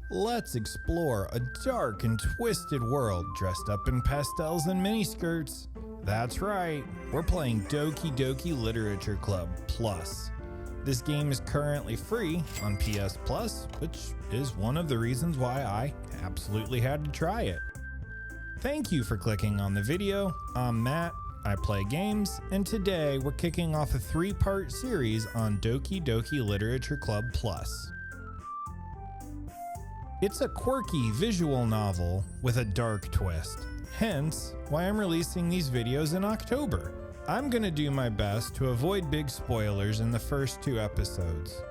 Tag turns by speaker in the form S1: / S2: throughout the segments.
S1: Let's explore a dark and twisted world dressed up in pastels and miniskirts. That's right, we're playing Doki Doki Literature Club Plus. This game is currently free on PS Plus, which is one of the reasons why I absolutely had to try it. Thank you for clicking on the video. I'm Matt, I play games, and today we're kicking off a 3-part series on Doki Doki Literature Club Plus. It's a quirky visual novel with a dark twist, hence why I'm releasing these videos in October. I'm gonna do my best to avoid big spoilers in the first 2 episodes,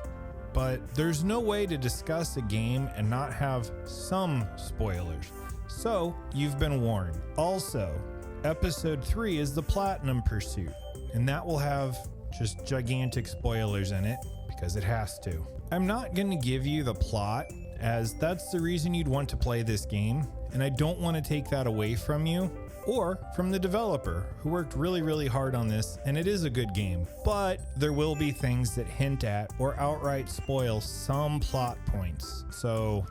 S1: but there's no way to discuss a game and not have some spoilers, so you've been warned. Also, episode 3 is the Platinum Pursuit, and that will have just gigantic spoilers in it because it has to. I'm not gonna give you the plot, as that's the reason you'd want to play this game, and I don't want to take that away from you or from the developer who worked really hard on this, and it is a good game. But there will be things that hint at or outright spoil some plot points, so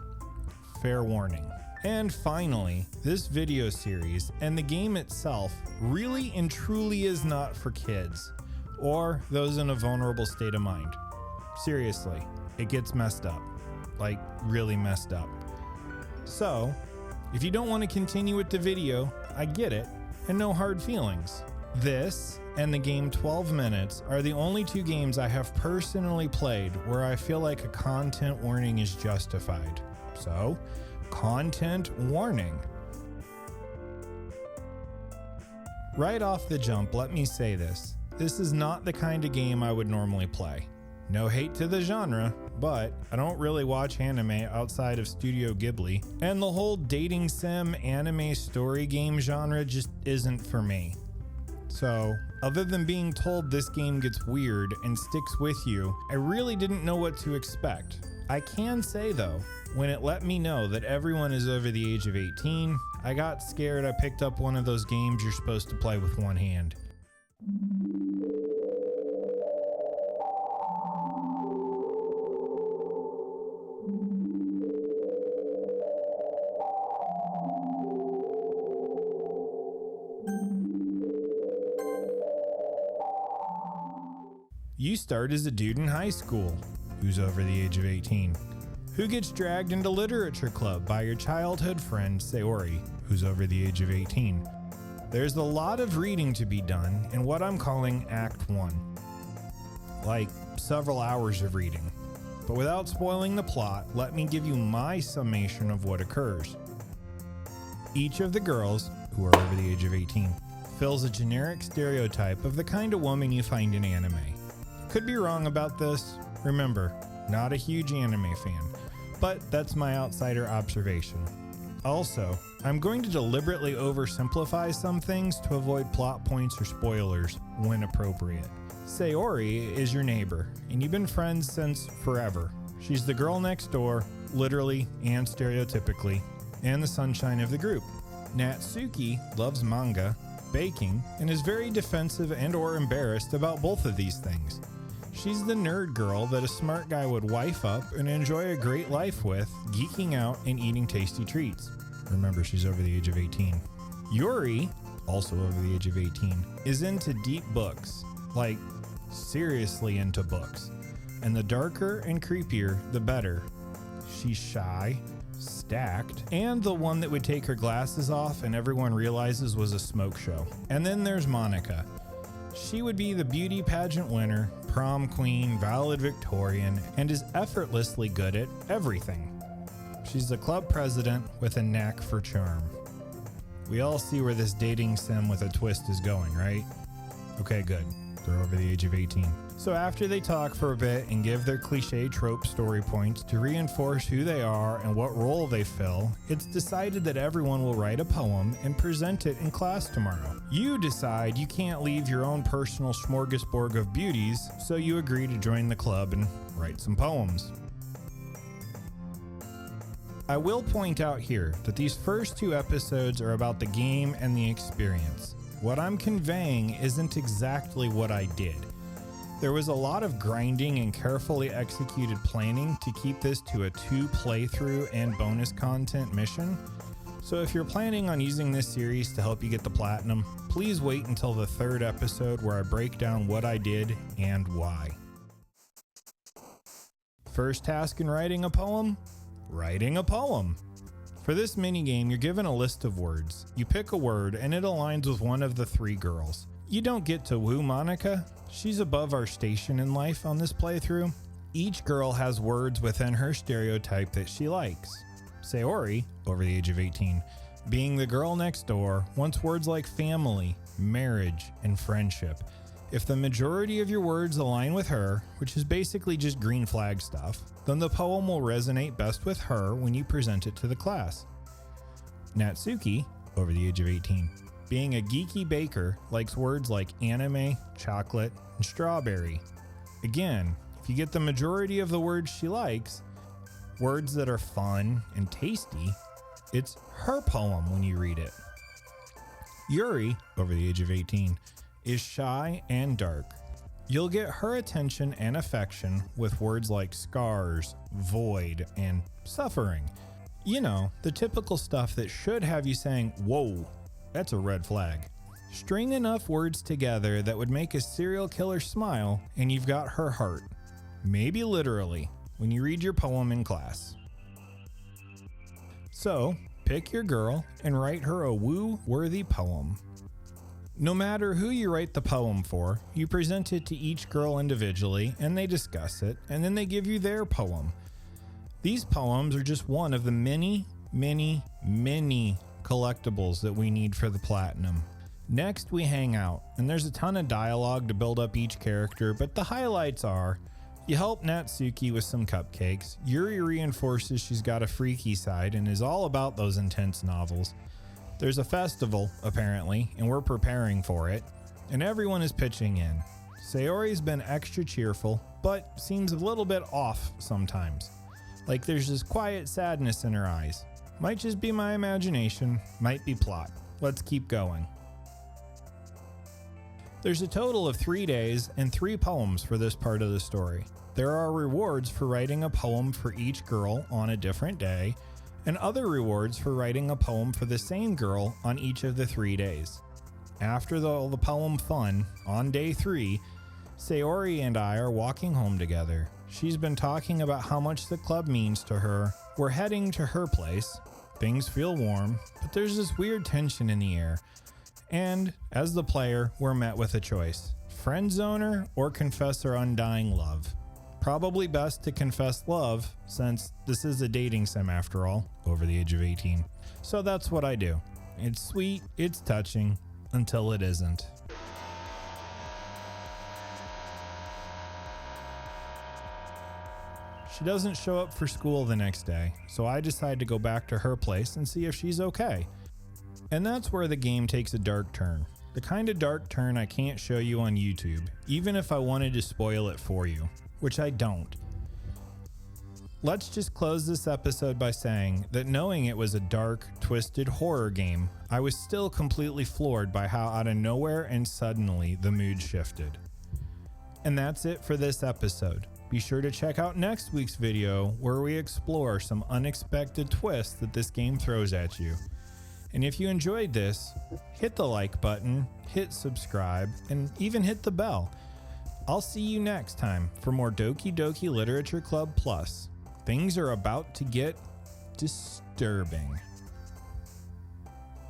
S1: fair warning. And finally, this video series and the game itself really and truly is not for kids or those in a vulnerable state of mind. Seriously, it gets messed up. Like really messed up. So, if you don't want to continue with the video, I get it, and no hard feelings. This and the game 12 Minutes are the only 2 games I have personally played where I feel like a content warning is justified. So, content warning. Right off the jump, let me say this. This is not the kind of game I would normally play. No hate to the genre, but I don't really watch anime outside of Studio Ghibli, and the whole dating sim anime story game genre just isn't for me. So, other than being told this game gets weird and sticks with you, I really didn't know what to expect. I can say though, when it let me know that everyone is over the age of 18, I got scared. I picked up one of those games you're supposed to play with one hand. You start as a dude in high school who's over the age of 18, who gets dragged into literature club by your childhood friend Sayori, who's over the age of 18. There's a lot of reading to be done in what I'm calling Act 1. Like several hours of reading. But without spoiling the plot, let me give you my summation of what occurs. Each of the girls, who are over the age of 18, fills a generic stereotype of the kind of woman you find in anime. Could be wrong about this. Remember, not a huge anime fan, but that's my outsider observation. Also, I'm going to deliberately oversimplify some things to avoid plot points or spoilers when appropriate. Sayori is your neighbor, and you've been friends since forever. She's the girl next door, literally and stereotypically, and the sunshine of the group. Natsuki loves manga, baking, and is very defensive and or embarrassed about both of these things. She's the nerd girl that a smart guy would wife up and enjoy a great life with, geeking out and eating tasty treats. Remember, she's over the age of 18. Yuri, also over the age of 18, is into deep books. Like, seriously into books. And the darker and creepier, the better. She's shy, stacked, and the one that would take her glasses off and everyone realizes was a smoke show. And then there's Monika. She would be the beauty pageant winner, prom queen, valedictorian, and is effortlessly good at everything. She's the club president with a knack for charm. We all see where this dating sim with a twist is going, right? Okay, good. They're over the age of 18. So after they talk for a bit and give their cliche trope story points to reinforce who they are and what role they fill, it's decided that everyone will write a poem and present it in class tomorrow. You decide you can't leave your own personal smorgasbord of beauties, so you agree to join the club and write some poems. I will point out here that these first 2 episodes are about the game and the experience. What I'm conveying isn't exactly what I did. There was a lot of grinding and carefully executed planning to keep this to a 2 playthrough and bonus content mission. So if you're planning on using this series to help you get the platinum, please wait until the 3rd episode where I break down what I did and why. First task in writing a poem? Writing a poem. For this minigame, you're given a list of words. You pick a word and it aligns with one of the 3 girls. You don't get to woo Monika. She's above our station in life on this playthrough. Each girl has words within her stereotype that she likes. Sayori, over the age of 18, being the girl next door, wants words like family, marriage, and friendship. If the majority of your words align with her, which is basically just green flag stuff, then the poem will resonate best with her when you present it to the class. Natsuki, over the age of 18, being a geeky baker, likes words like anime, chocolate, and strawberry. Again, if you get the majority of the words she likes, words that are fun and tasty, it's her poem when you read it. Yuri, over the age of 18, is shy and dark. You'll get her attention and affection with words like scars, void, and suffering. You know, the typical stuff that should have you saying, whoa, that's a red flag. String enough words together that would make a serial killer smile and you've got her heart. Maybe literally, when you read your poem in class. So, pick your girl and write her a woo-worthy poem. No matter who you write the poem for, you present it to each girl individually and they discuss it, and then they give you their poem. These poems are just one of the many collectibles that we need for the platinum. Next, we hang out, and there's a ton of dialogue to build up each character, but the highlights are: you help Natsuki with some cupcakes, Yuri reinforces she's got a freaky side and is all about those intense novels. There's a festival, apparently, and we're preparing for it, and everyone is pitching in. Sayori's been extra cheerful, but seems a little bit off sometimes. Like there's this quiet sadness in her eyes. Might just be my imagination, might be plot. Let's keep going. There's a total of 3 days and 3 poems for this part of the story. There are rewards for writing a poem for each girl on a different day, and other rewards for writing a poem for the same girl on each of the 3 days. After all the poem fun, on day 3, Sayori and I are walking home together. She's been talking about how much the club means to her. We're heading to her place. Things feel warm, but there's this weird tension in the air. And, as the player, we're met with a choice. Friend zoner or confess our undying love. Probably best to confess love, since this is a dating sim after all, over the age of 18. So that's what I do. It's sweet, it's touching, until it isn't. She doesn't show up for school the next day, so I decide to go back to her place and see if she's okay. And that's where the game takes a dark turn. The kind of dark turn I can't show you on YouTube, even if I wanted to spoil it for you, which I don't. Let's just close this episode by saying that knowing it was a dark, twisted horror game, I was still completely floored by how out of nowhere and suddenly the mood shifted. And that's it for this episode. Be sure to check out next week's video where we explore some unexpected twists that this game throws at you. And if you enjoyed this, hit the like button, hit subscribe, and even hit the bell. I'll see you next time for more Doki Doki Literature Club Plus. Things are about to get disturbing.